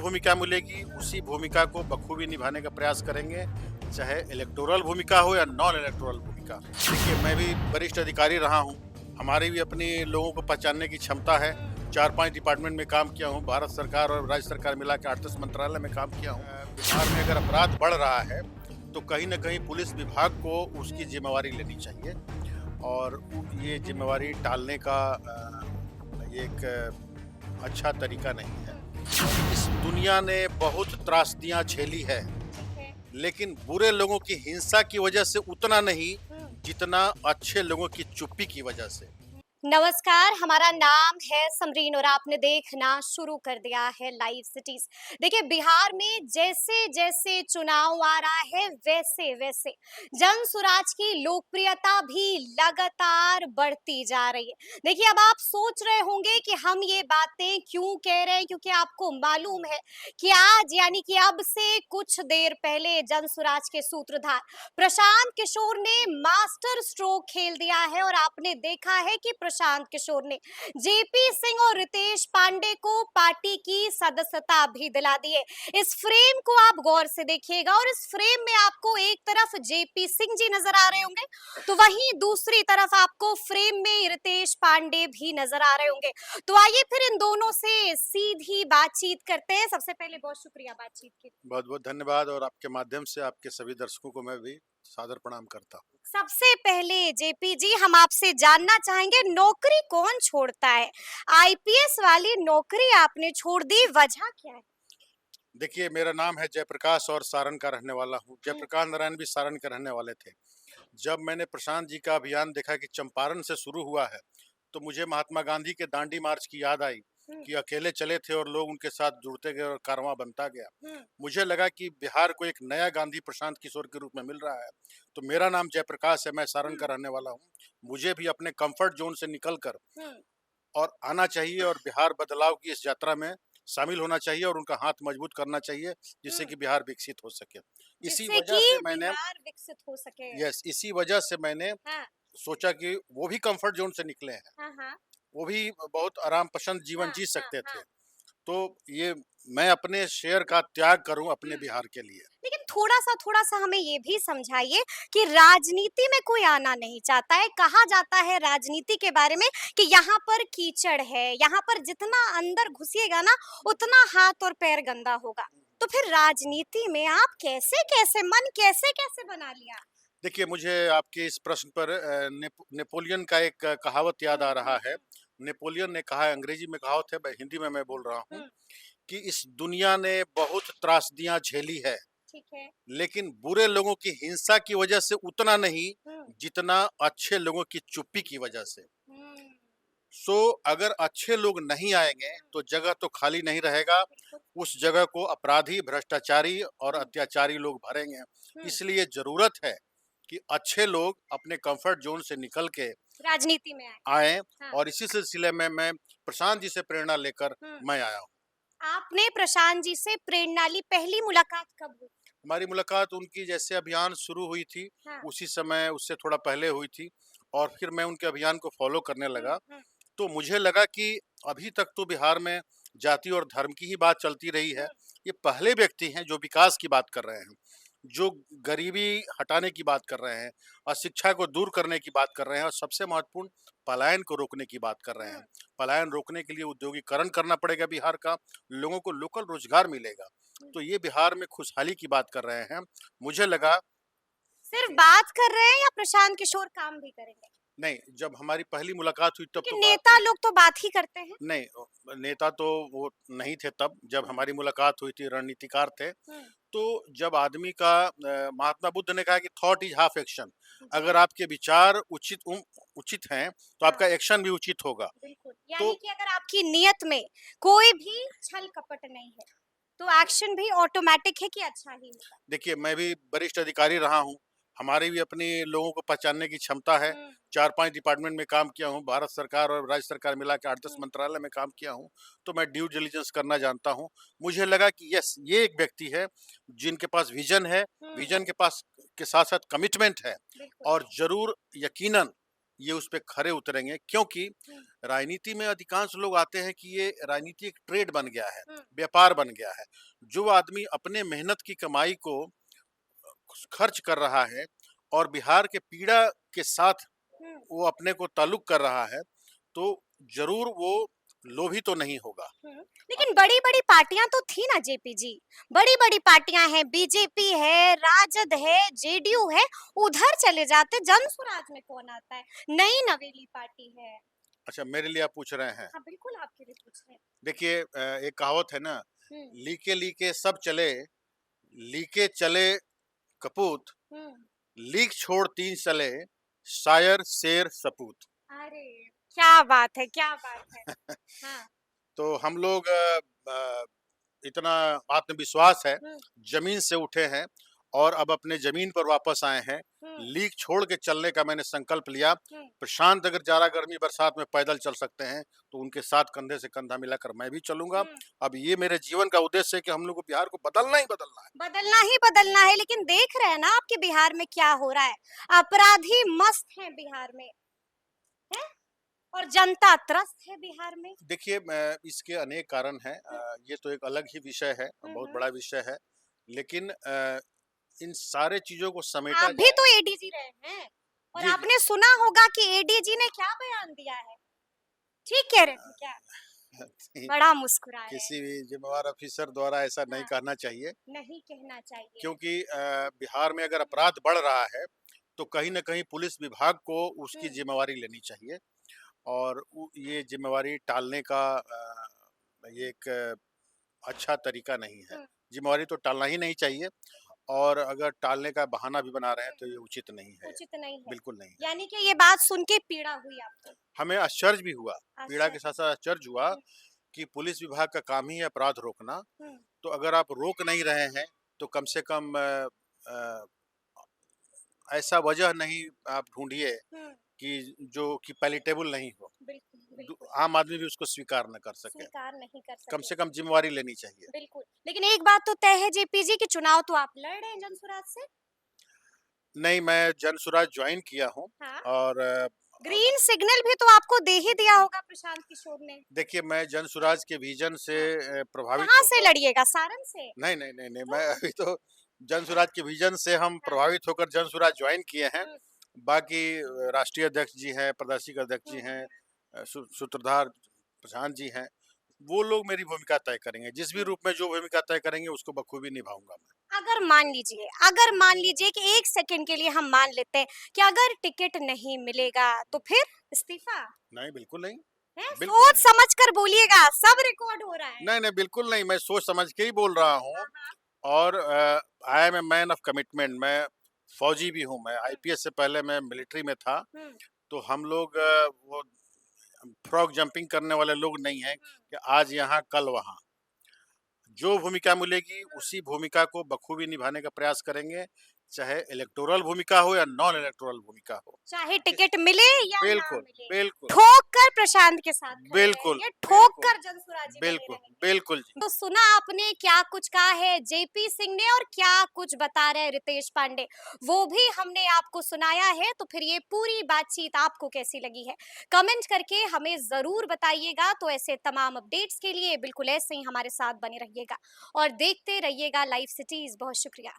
भूमिका मिलेगी उसी भूमिका को बखूबी निभाने का प्रयास करेंगे, चाहे इलेक्टोरल भूमिका हो या नॉन इलेक्टोरल भूमिका। देखिए, मैं भी वरिष्ठ अधिकारी रहा हूँ, हमारी भी अपनी लोगों को पहचानने की क्षमता है। 4-5 डिपार्टमेंट में काम किया हूँ, भारत सरकार और राज्य सरकार मिला के 8-10 मंत्रालय में काम किया हूँ। बिहार में अगर अपराध बढ़ रहा है तो कहीं न कहीं पुलिस विभाग को उसकी जिम्मेवारी लेनी चाहिए और ये जिम्मेवारी टालने का ये एक अच्छा तरीका नहीं है। इस दुनिया ने बहुत त्रासदियां झेली है, लेकिन बुरे लोगों की हिंसा की वजह से उतना नहीं जितना अच्छे लोगों की चुप्पी की वजह से। नमस्कार, हमारा नाम है समरीन और आपने देखना शुरू कर दिया है लाइव सिटीज। देखिए, बिहार में जैसे जैसे चुनाव आ रहा है वैसे वैसे जन स्वराज की लोकप्रियता भी लगातार बढ़ती जा रही है। देखिए, अब आप सोच रहे होंगे कि हम ये बातें क्यों कह रहे हैं, क्योंकि आपको मालूम है कि आज यानी कि अब से कुछ देर पहले जन स्वराज के सूत्रधार प्रशांत किशोर ने मास्टर स्ट्रोक खेल दिया है और आपने देखा है कि प्रशांत किशोर ने जेपी सिंह और रितेश पांडे को पार्टी की सदस्यता भी दिला दी है। इस फ्रेम को आप गौर से देखिएगा और इस फ्रेम में आपको एक तरफ जेपी सिंह जी नजर आ रहे होंगे तो वहीं दूसरी तरफ आपको फ्रेम में रितेश पांडे भी नजर आ रहे होंगे। तो आइए फिर इन दोनों से सीधी बातचीत करते हैं। सबसे पहले बहुत शुक्रिया बातचीत के लिए। बहुत बहुत धन्यवाद और आपके माध्यम से आपके सभी दर्शकों को मैं भी सादर प्रणाम करता हूँ। सबसे पहले जेपी जी, हम आपसे जानना चाहेंगे, नौकरी कौन छोड़ता है? आईपीएस वाली नौकरी आपने छोड़ दी, वजह क्या है? देखिए, मेरा नाम है जयप्रकाश और सारण का रहने वाला हूँ। हम्म, जयप्रकाश नारायण भी सारण के रहने वाले थे। जब मैंने प्रशांत जी का अभियान देखा कि चंपारण से शुरू हुआ है, तो मुझे महात्मा गांधी के दांडी मार्च की याद आई हम्म, कि अकेले चले थे और लोग उनके साथ जुड़ते गए और कारवां बनता गया। हम्म, मुझे लगा कि बिहार को एक नया गांधी प्रशांत किशोर के रूप में मिल रहा है। तो मेरा नाम जयप्रकाश है, मैं सारण का हम्म, रहने वाला हूँ। मुझे भी अपने कंफर्ट जोन से निकलकर हम्म। और आना चाहिए और बिहार बदलाव की इस यात्रा में शामिल होना चाहिए और उनका हाथ मजबूत करना चाहिए, जिससे हम्म। कि बिहार विकसित हो सके। इसी जिससे वजह कि से मैंने बिहार विकसित हो सके। इसी वजह से मैंने हाँ, सोचा कि वो भी कंफर्ट जोन से निकले हैं, हाँ, हाँ, वो भी बहुत आराम पसंद जीवन हाँ, जी हाँ, सकते थे। हाँ। तो ये मैं अपने शेयर का त्याग करूं अपने बिहार के लिए। लेकिन थोड़ा सा हमें ये भी समझाइए कि राजनीति में कोई आना नहीं चाहता है। कहा जाता है राजनीति के बारे में कि यहाँ पर कीचड़ है, यहाँ पर जितना अंदर घुसिएगा ना उतना हाथ और पैर गंदा होगा। तो फिर राजनीति में आप कैसे कैसे मन कैसे कैसे बना लिया? देखिए, मुझे आपके इस प्रश्न पर नेपोलियन का एक कहावत याद आ रहा है। हम्म, नेपोलियन ने कहा है, अंग्रेजी में कहावत है, हिंदी में मैं बोल रहा हूँ, हम्म, कि इस दुनिया ने बहुत त्रासदियां झेली है, ठीक है। लेकिन बुरे लोगों की हिंसा की वजह से उतना नहीं हम्म, जितना अच्छे लोगों की चुप्पी की वजह से। हम्म, सो अगर अच्छे लोग नहीं आएंगे तो जगह तो खाली नहीं रहेगा, बिल्कुल। उस जगह को अपराधी, भ्रष्टाचारी और हम्म, अत्याचारी लोग भरेंगे। हम्म, इसलिए जरूरत है कि अच्छे लोग अपने कंफर्ट जोन से निकल के राजनीति में आए। आए हाँ। और इसी सिलसिले में मैं प्रशांत जी से प्रेरणा लेकर हम्म। मैं आया हूँ। आपने प्रशांत जी से प्रेरणा ली, पहली मुलाकात कब हुई? हमारी मुलाकात उनकी जैसे अभियान शुरू हुई थी, हाँ। उसी समय उससे थोड़ा पहले हुई थी और फिर मैं उनके अभियान को फॉलो करने लगा। हम्म, तो मुझे लगा कि अभी तक तो बिहार में जाति और धर्म की ही बात चलती रही है। हम्म, ये पहले व्यक्ति हैं जो विकास की बात कर रहे हैं, जो गरीबी हटाने की बात कर रहे हैं, अशिक्षा को दूर करने की बात कर रहे हैं और सबसे महत्वपूर्ण पलायन को रोकने की बात कर रहे हैं। हम्म, पलायन रोकने के लिए औद्योगिकरण करना पड़ेगा बिहार का, लोगों को लोकल रोजगार मिलेगा। हम्म। तो ये बिहार में खुशहाली की बात कर रहे हैं। मुझे लगा सिर्फ कि बात कर रहे हैं या प्रशांत किशोर काम भी करेंगे? नहीं, जब हमारी पहली मुलाकात हुई तब क्योंकि तो बात नेता लोग तो बात ही करते हैं। नहीं, नेता तो वो नहीं थे तब जब हमारी मुलाकात हुई थी, रणनीतिकार थे। हम्म, तो जब आदमी का महात्मा बुद्ध ने कहा कि थॉट इज हाफ एक्शन। जी अगर हाँ। आपके विचार उचित हैं तो हाँ, आपका एक्शन भी उचित होगा। बिल्कुल। तो यानी कि अगर आपकी नियत में कोई भी छल कपट नहीं है तो एक्शन भी ऑटोमेटिक है कि अच्छा ही होगा। देखिए, मैं भी वरिष्ठ अधिकारी रहा हूँ, हमारी भी अपनी लोगों को पहचानने की क्षमता है। हम्म, 4-5 डिपार्टमेंट में काम किया हूँ, भारत सरकार और राज्य सरकार मिला के 8-10 हम्म, मंत्रालय में काम किया हूँ, तो मैं ड्यू डिलिजेंस करना जानता हूँ। मुझे लगा कि यस, ये एक व्यक्ति है जिनके पास विजन है, हम्म, विजन के पास के साथ-साथ कमिटमेंट है बिल्कुल। और ज़रूर यकीनन ये उस पे खरे उतरेंगे, क्योंकि हम्म, राजनीति में अधिकांश लोग आते हैं कि ये राजनीति एक ट्रेड बन गया है, हुँ, व्यापार बन गया है। जो आदमी अपने मेहनत की कमाई को खर्च कर रहा है और बिहार के पीड़ा के साथ हुँ, वो अपने को ताल्लुक कर रहा है, तो ज़रूर वो लोभी तो नहीं होगा। हुँ। लेकिन बड़ी-बड़ी पार्टियाँ तो थी ना जेपी जी। बड़ी-बड़ी पार्टियाँ हैं, बीजेपी है, राजद है, जेडीयू है, उधर चले जाते जनसुराज में कौन आता है? नई नवेली पार्टी है। अच्छा, मेरे लिए आप पूछ रहे हैं। हाँ, बिल्कुल आपके लिए पूछ रहे हैं। देखिए एक कहावत है ना, हुँ, लीके लीके सब चले, लीके चले कपूत, हुँ। लीक छोड़ तीन चले, शायर शेर सपूत। अरे! क्या बात है, क्या बात है। हाँ। तो हम लोग इतना आत्मविश्वास है, हुँ, जमीन से उठे हैं और अब अपने जमीन पर वापस आए हैं। हुँ, लीक छोड़ के चलने का मैंने संकल्प लिया। हुँ, प्रशांत अगर जाड़ा गर्मी बरसात में पैदल चल सकते हैं, तो उनके साथ कंधे से कंधा मिलाकर मैं भी चलूंगा। हुँ। अब ये मेरे जीवन का उद्देश्य है कि हम लोग को बिहार को बदलना ही बदलना है। बदलना है, लेकिन देख रहे हैं ना आपके बिहार में क्या हो रहा है। अपराधी मस्त हैं बिहार में, हैं? और जनता त्रस्त है बिहार में। देखिए इसके अनेक कारण हैं। हुँ, ये तो एक अलग ही विषय है, हुँ, बहुत हुँ। बड़ा विषय है। लेकिन इन सारे चीज़ों को आप समेटा भी जाए। तो एडीजी रहे हैं और जी, जी। आपने सुना होगा कि एडीजी ने क्या बयान दिया है। ठीक कह रहे थे क्या? बड़ा मुस्कुरा रहे किसी हैं। भी जिम्मेवार ऑफिसर द्वारा ऐसा नहीं हाँ, कहना चाहिए, नहीं कहना चाहिए। क्योंकि बिहार में अगर अपराध बढ़ रहा है, तो कहीं न कहीं पुलिस विभाग को उसकी हुँ, ज़िम्मेवारी लेनी चाहिए और ये ज़िम्मेवारी टालने का ये एक अच्छा तरीका नहीं है। हुँ, ज़िम्मेवारी तो टालना ही नहीं चाहिए और अगर टालने का बहाना भी बना रहे हैं, हुँ, तो ये उचित नहीं है, उचित नहीं है। बिल्कुल नहीं है। यानी कि ये बात सुन के पीड़ा हुई आपको। हमें आश्चर्य भी हुआ, पीड़ा अच्छा। के साथ-साथ आश्चर्य हुआ हुँ, कि पुलिस विभाग का काम ही है अपराध रोकना, हुँ, तो अगर आप रोक नहीं रहे हैं, तो कम से कम अ, ऐसा वजह नहीं आप ढूँढिए हुँ। कि जो कि पैलेटेबल नहीं हो। बिल्कुल, दू बिल्कुल। आम आदमी भी उसको स्वीकार ना कर सके। स्वीकार नहीं कर कम सके। से कम ज़िम्मेवारी लेनी चाहिए। बिल्कुल। लेकिन एक बात तो तय है जेपी जी कि चुनाव तो आप लड़ रहे हैं जनसुराज से। नहीं, मैं जनसुराज जॉइन किया हूँ हाँ। और ग्रीन सिग्नल भी तो आपको दे ही दिया होगा प्रशांत किशोर ने। देखिए मैं जनसुराज के विज़न से हाँ। प्रभावित कहाँ से होकर लड़िएगा? सारण से? नहीं, नहीं, नहीं, नहीं, तो? मैं अभी तो जनसुराज के विज़न से हम हाँ। प्रभावित होकर जनसुराज जॉइन किए हैं। हुँ, बाकी राष्ट्रीय अध्यक्ष जी हैं, प्रदेशिक अध्यक्ष हुँ, जी हैं, हुँ, सूत्रधार प्रधान जी हैं, वो लोग मेरी भूमिका तय करेंगे। जिस भी हुँ। रूप में जो भूमिका तय करेंगे उसको बखूबी निभाऊँगा मैं। अगर मान लीजिए कि 1 सेकंड के लिए हम मान लेते हैं कि अगर टिकट नहीं मिलेगा तो फिर इस्तीफा? नहीं, बिल्कुल नहीं, हैं? बिल्कुल सोच नहीं। समझ कर बोलिएगा, सब रिकॉर्ड हो रहा है। नहीं, नहीं, बिल्कुल नहीं, मैं सोच समझ के ही बोल रहा हूँ हाँ, हाँ। और I am a man of commitment. मैं फौजी भी हूँ, मैं हुँ, आईपीएस से पहले मैं मिलिट्री में था, हुँ, तो हम लोग वो फ्रॉग जंपिंग करने वाले लोग नहीं हैं हुँ, कि आज यहाँ, कल वहाँ। जो भूमिका मिलेगी, हुँ। उसी भूमिका को बखूबी निभाने का प्रयास करेंगे, चाहे इलेक्टोरल भूमिका हो या नॉन इलेक्टोरल भूमिका हो। चाहे जिस टिकट मिले या ना बिल्कुल, मिले, बिल्कुल, ठोक कर प्रशांत के साथ खड़े बिल्कुल, रहेंगे, ठोक बिल्कुल, कर जनसुराजी बने बिल्कुल, रहेंगे। बिल्कुल जी। तो सुना आपने क्या कुछ कहा है जेपी सिंह ने और क्या कुछ बता रहे हैं रितेश पांडे, वो भी हमने आपको सुनाया है। तो फिर ये पूरी बातचीत आपको कैसी लगी है, कमेंट करके हमें जरूर बताइएगा। तो ऐसे तमाम अपडेट्स के लिए बिल्कुल ऐसे ही हमारे साथ बने रहिएगा और देखते रहिएगा लाइव सिटीज। बहुत शुक्रिया।